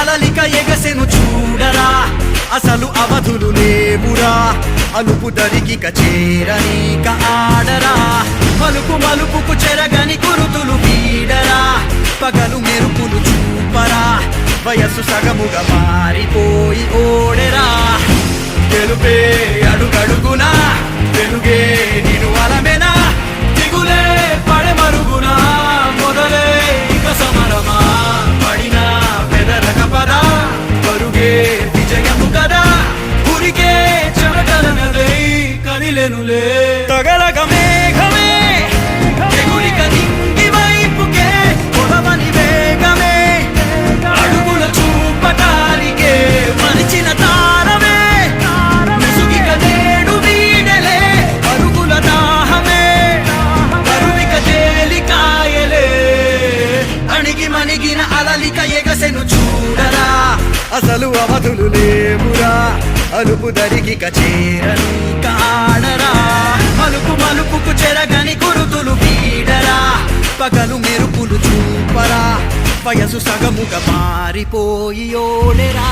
అలలిక ఎగసెను చూడరా అసలు అవధులు లేవురా అలుపు దరికిక చేరనీక ఆడరా మలుపు మలుపుకు చెరగని గురుతులు వీడరా పగలు మెరుపులు చూపరా వయస్సు సగముగా మారిపోయి ఓడెరా గెలుపే అడుగడుగునా వెలుగే నిను అలమెనా దిగులే పడమరుగునా మొదలే ఇక సమరమా పడినా పెదరక పదా పరుగే విజయము కదా ఉరికే చెమటలనలే కదిలెనులే తగలగ మేఘమే ఎగురిక నింగి వైపుకే కొలవని వేగమే అడుగుల చూపటానికే మరిచిన తారమే ముసుగిక నేడు వీడలే అరుగుల దాహమే కరువిక తేలికాయలే అణిగి మణిగిన అలలిక ఎగసెను చూడరా అసలు అవధులు లేవురా అలుపు దరికిక చేరని కాడరా మలుపు మలుపుకు చెరగని గురుతులు వీడరా పగలు మెరుపులు చూపరా వయసు సగముగా మారిపోయి ఓడెరా